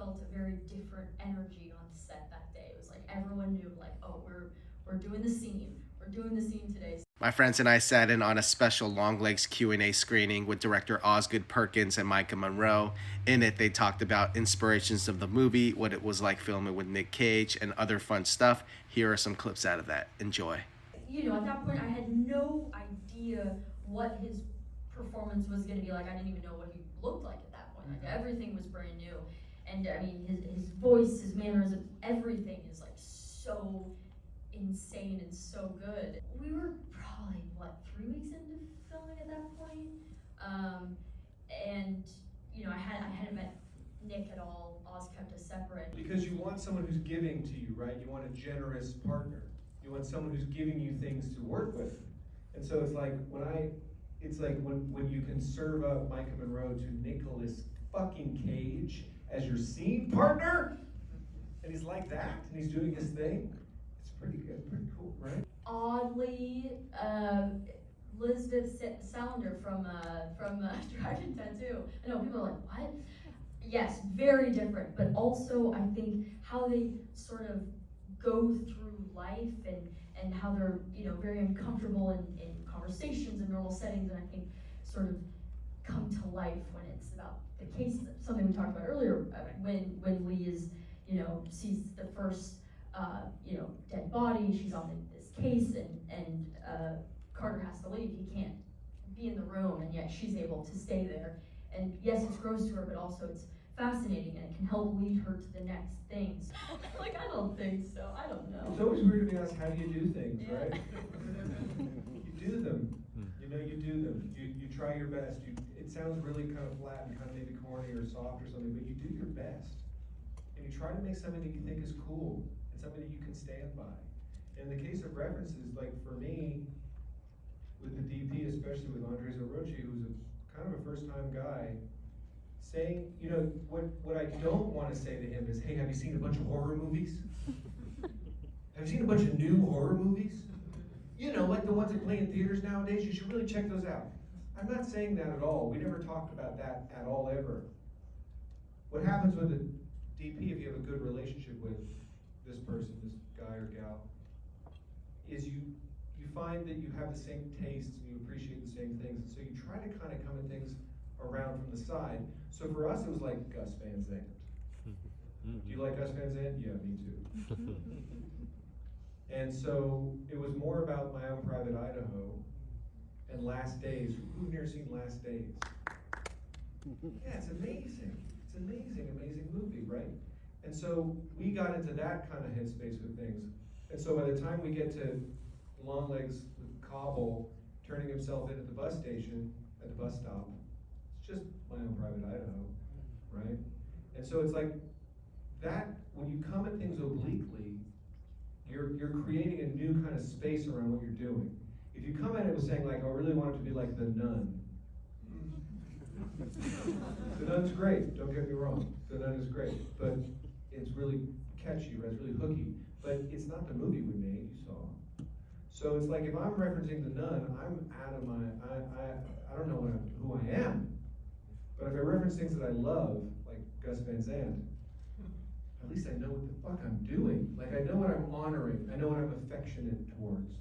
felt a very different energy on set that day. It was like everyone knew, like, oh, we're doing the scene. We're doing the scene today. My friends and I sat in on a special Longlegs Q+A screening with director Osgood Perkins and Maika Monroe. In it, they talked about inspirations of the movie, what it was like filming with Nic Cage, and other fun stuff. Here are some clips out of that. Enjoy. You know, at that point, I had no idea what his performance was going to be like. I didn't even know what he looked like at that point. Like, everything was brand new. And I mean, his voice, his mannerisms, everything is like so insane and so good. We were probably, what, 3 weeks into filming at that point? And, you know, I hadn't met Nick at all. Oz kept us separate. Because you want someone who's giving to you, right? You want a generous partner. You want someone who's giving you things to work with. And so it's like when you can serve up Maika Monroe to Nicolas fucking Cage as your scene partner, and he's like that, and he's doing his thing. It's pretty good, pretty cool, right? Oddly, Lisbeth Salander from Dragon Tattoo. I know people are like, what? Yes, very different, but also I think how they sort of go through life and how they're, you know, very uncomfortable in conversations and normal settings, and I think sort of come to life when it's about the case. Something we talked about earlier, when Lee is, you know, sees the first, you know, dead body. She's on this case, and Carter has to leave. He can't be in the room, and yet she's able to stay there. And yes, it's gross to her, but also it's fascinating, and it can help lead her to the next things. Like, I don't think so. I don't know. It's always weird to be asked, how do you do things, right? You do them. You know, you do them. You try your best. It sounds really kind of flat and kind of maybe corny or soft or something, but you do your best. And you try to make something that you think is cool and something that you can stand by. In the case of references, like for me, with the DP, especially with Andres Orochi, who's kind of a first-time guy, saying, you know, what I don't want to say to him is, hey, have you seen a bunch of horror movies? Have you seen a bunch of new horror movies? You know, like the ones that play in theaters nowadays, you should really check those out. I'm not saying that at all. We never talked about that at all, ever. What happens with a DP, if you have a good relationship with this person, this guy or gal, is you find that you have the same tastes and you appreciate the same things, and so you try to kind of come at things around from the side. So for us, it was like Gus Van Sant. Do you like Gus Van Sant? Yeah, me too. And so it was more about My Own Private Idaho and Last Days. Who's never seen Last Days? Yeah, it's amazing. It's an amazing, amazing movie, right? And so we got into that kind of headspace with things. And so by the time we get to Longlegs with Cobble turning himself in at the bus station, at the bus stop, it's just My Own Private Idaho, right? And so it's like that, when you come at things obliquely, you're creating a new kind of space around what you're doing. If you come at it with saying like, I really want it to be like The Nun. The Nun's great, don't get me wrong. The Nun is great, but it's really catchy, right? It's really hooky. But it's not the movie we made, you saw. So it's like if I'm referencing The Nun, I'm out of my, I don't know who I am. But if I reference things that I love, like Gus Van Sant, at least I know what the fuck I'm doing. Like I know what I'm honoring. I know what I'm affectionate towards.